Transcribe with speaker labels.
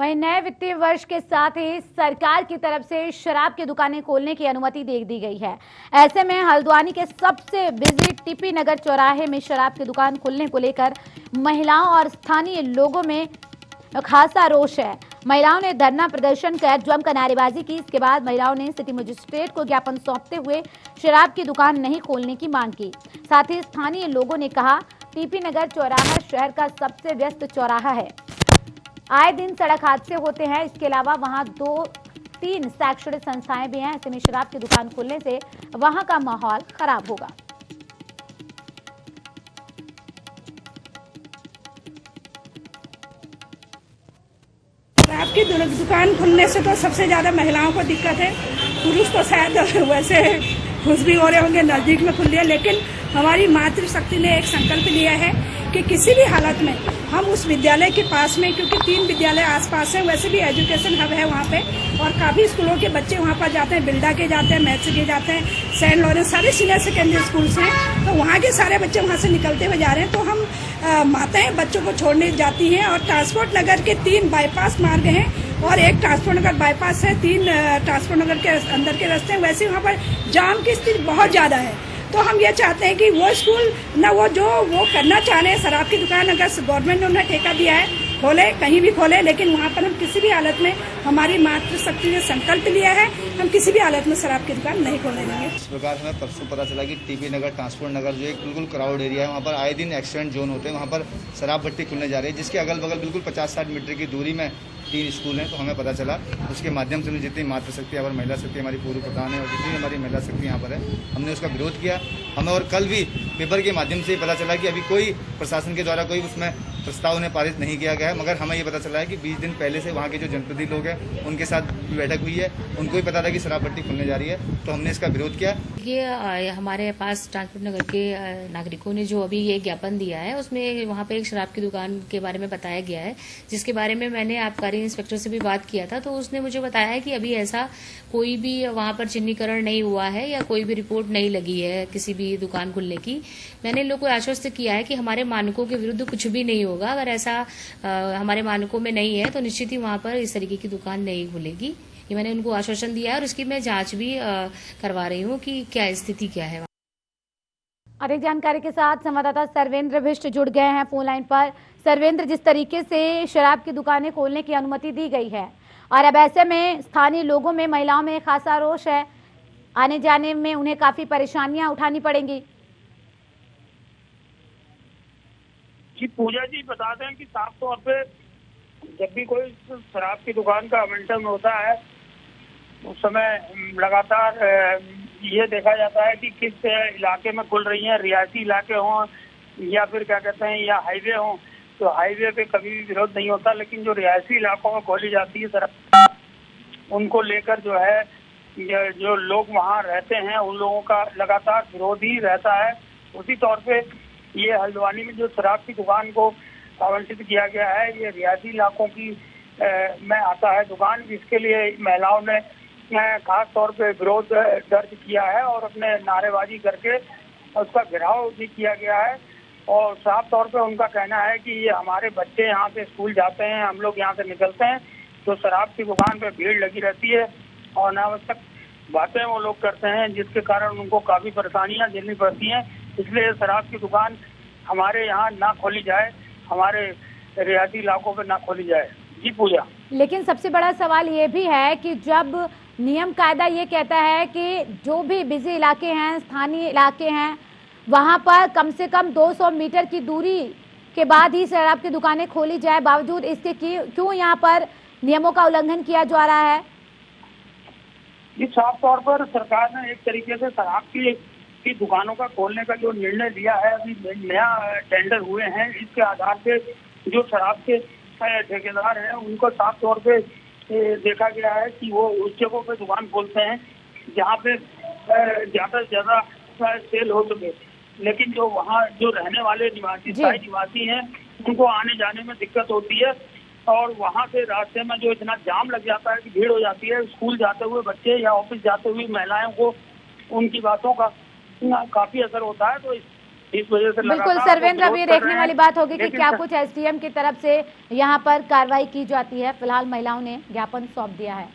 Speaker 1: वहीं नए वित्तीय वर्ष के साथ ही सरकार की तरफ से शराब की दुकानें खोलने की अनुमति दे दी गई है। ऐसे में हल्द्वानी के सबसे बिजी टीपी नगर चौराहे में शराब की दुकान खुलने को लेकर महिलाओं और स्थानीय लोगों में खासा रोष है। महिलाओं ने धरना प्रदर्शन कर जमकर नारेबाजी की। इसके बाद महिलाओं ने सिटी मजिस्ट्रेट को ज्ञापन सौंपते हुए शराब की दुकान नहीं खोलने की मांग की। साथ ही स्थानीय लोगों ने कहा, टीपी नगर चौराहा शहर का सबसे व्यस्त चौराहा है, आए दिन सड़क हादसे होते हैं। इसके अलावा वहां 2-3 शैक्षणिक संस्थाएं भी हैं। ऐसे में शराब की दुकान खुलने से वहां का माहौल खराब होगा।
Speaker 2: शराब की दुकान खुलने से तो सबसे ज्यादा महिलाओं को दिक्कत है। पुरुष तो शायद वैसे खुश भी हो रहे होंगे, नजदीक में खुल लिया, लेकिन हमारी मातृशक्ति ने एक संकल्प लिया है कि किसी भी हालत में हम उस विद्यालय के पास में, क्योंकि 3 विद्यालय आसपास हैं, वैसे भी एजुकेशन हब है वहाँ पे और काफी स्कूलों के बच्चे वहाँ पर जाते हैं, बिल्डा के जाते हैं, मैथ्स के जाते हैं, सेंट लॉरेंस, सारे सीनियर सेकेंडरी स्कूल्स हैं, तो वहाँ के सारे बच्चे वहाँ से निकलते हुए जा रहे हैं। तो हम माताएं बच्चों को छोड़ने जाती हैं और ट्रांसपोर्ट नगर के 3 बाईपास मार्ग हैं और एक ट्रांसपोर्ट नगर बाईपास है, 3 ट्रांसपोर्ट नगर के अंदर के रास्ते हैं। वैसे वहाँ पर जाम की स्थिति बहुत ज्यादा है। तो हम ये चाहते हैं कि वो स्कूल न वो करना चाह रहे हैं, शराब की दुकान अगर गवर्नमेंट ने उन्हें ठेका दिया है, खोले, कहीं भी खोले, लेकिन वहाँ पर हम किसी भी हालत में, हमारी मातृशक्ति ने संकल्प लिया है, हम किसी भी हालत में शराब की दुकान नहीं खोलने देंगे।
Speaker 3: इस प्रकार हमें परसों पता चला कि टीपी नगर, ट्रांसपोर्ट नगर जो एक बिल्कुल क्राउड एरिया है, वहाँ पर आए दिन एक्सीडेंट जोन होते हैं, वहाँ पर शराब भट्टी खुलने जा रही है, जिसके अगल बगल बिल्कुल 50-60 मीटर की दूरी में 3 स्कूल हैं। तो हमें पता चला, उसके माध्यम से जितनी मातृशक्ति और महिला शक्ति हमारी पूर्व प्रधान है और जितनी हमारी महिला शक्ति यहाँ पर है, हमने उसका विरोध किया। हमें और कल भी पेपर के माध्यम से पता चला कि अभी कोई प्रशासन के द्वारा कोई उसमें प्रस्ताव उन्हें पारित नहीं किया गया है, मगर हमें ये पता चला है कि 20 दिन पहले से वहाँ के जो जनप्रतिनिधि लोग हैं उनके साथ बैठक हुई है, उनको भी पता था कि शराब भट्टी खुलने जा रही है, तो हमने इसका विरोध किया।
Speaker 4: ये हमारे पास ट्रांसपोर्ट नगर के नागरिकों ने जो अभी ये ज्ञापन दिया है, उसमें वहाँ पे एक शराब की दुकान के बारे में बताया गया है, जिसके बारे में मैंने आबकारी इंस्पेक्टर से भी बात किया था। तो उसने मुझे बताया है कि अभी ऐसा कोई भी वहाँ पर चिन्हीकरण नहीं हुआ है या कोई भी रिपोर्ट नहीं लगी है किसी भी दुकान खुलने की। मैंने इन लोगों को आश्वस्त किया है कि हमारे मानकों के विरुद्ध कुछ भी नहीं होगा। अगर ऐसा हमारे मानकों में नहीं है तो निश्चित ही वहाँ पर इस तरीके की दुकान नहीं खुलेगी। ये मैंने उनको आश्वासन दिया है और इसकी मैं जांच भी करवा रही हूँ कि क्या स्थिति क्या है।
Speaker 1: अधिक जानकारी के साथ संवाददाता सर्वेंद्र भिष्ट जुड़ गए हैं फोन लाइन पर। सर्वेंद्र, जिस तरीके से शराब की दुकानें खोलने की अनुमति दी गई है और अब ऐसे में स्थानीय लोगों में, महिलाओं में खासा रोष है, आने जाने में उन्हें काफी परेशानियां उठानी पड़ेंगी।
Speaker 5: जी पूजा जी, बता दें कि साफ तौर पे जब भी कोई शराब की दुकान का आवंटन होता है उस समय लगातार ये देखा जाता है कि किस इलाके में खुल रही है, रियासी इलाके हों या फिर क्या कहते हैं या हाईवे हों। तो हाईवे पे कभी भी विरोध नहीं होता, लेकिन जो रियासी इलाकों में खोली जाती है शराब, उनको लेकर जो है जो लोग वहाँ रहते हैं उन लोगों का लगातार विरोध ही रहता है। उसी तौर पे ये हल्द्वानी में जो शराब की दुकान को आवंटित किया गया है, ये रियासी इलाकों की में आता है दुकान, जिसके लिए महिलाओं ने खास तौर पे विरोध दर्ज किया है और अपने नारेबाजी करके उसका घेराव भी किया गया है। और साफ तौर पे उनका कहना है कि ये हमारे बच्चे यहाँ से स्कूल जाते हैं, हम लोग यहाँ से निकलते हैं तो शराब की दुकान पे भीड़ लगी रहती है और अनावश्यक बातें वो लोग करते हैं, जिसके कारण उनको काफी परेशानियां झेलनी पड़ती हैं। इसलिए शराब की दुकान हमारे यहाँ ना खोली जाए, हमारे रियासी इलाकों पे ना खोली जाए। जी पूजा, लेकिन
Speaker 1: सबसे बड़ा सवाल ये भी है कि जब नियम कायदा ये कहता है कि जो भी बिजी इलाके हैं, स्थानीय इलाके हैं, वहां पर कम से कम 200 मीटर की दूरी के बाद ही शराब की दुकानें खोली जाए, बावजूद इसके क्यों यहाँ पर नियमों का उल्लंघन किया जा रहा है?
Speaker 5: जी साफ तौर पर सरकार ने एक तरीके से शराब की दुकानों का खोलने का जो निर्णय लिया है, अभी नया टेंडर हुए हैं, इसके आधार पे जो शराब के ठेकेदार हैं उनको साफ तौर पे देखा गया है कि वो उस जगहों पे दुकान खोलते हैं जहाँ पे ज्यादा से ज्यादा सेल हो सके। लेकिन जो वहाँ जो रहने वाले निवासी, स्थायी निवासी हैं, उनको आने जाने में दिक्कत होती है और वहाँ से रास्ते में जो इतना जाम लग जाता है कि भीड़ हो जाती है। स्कूल जाते हुए बच्चे या ऑफिस जाते हुए महिलाओं को उनकी बातों का काफी असर होता है। तो इस वजह से
Speaker 1: बिल्कुल
Speaker 5: लगातार
Speaker 1: सर्वेंद्र, अब ये
Speaker 5: विरोध कर
Speaker 1: देखने
Speaker 5: रहे हैं।
Speaker 1: वाली बात होगी कि
Speaker 5: लेकिन
Speaker 1: क्या कुछ एसडीएम की तरफ से यहाँ पर कार्रवाई की जाती है। फिलहाल महिलाओं ने ज्ञापन सौंप दिया है।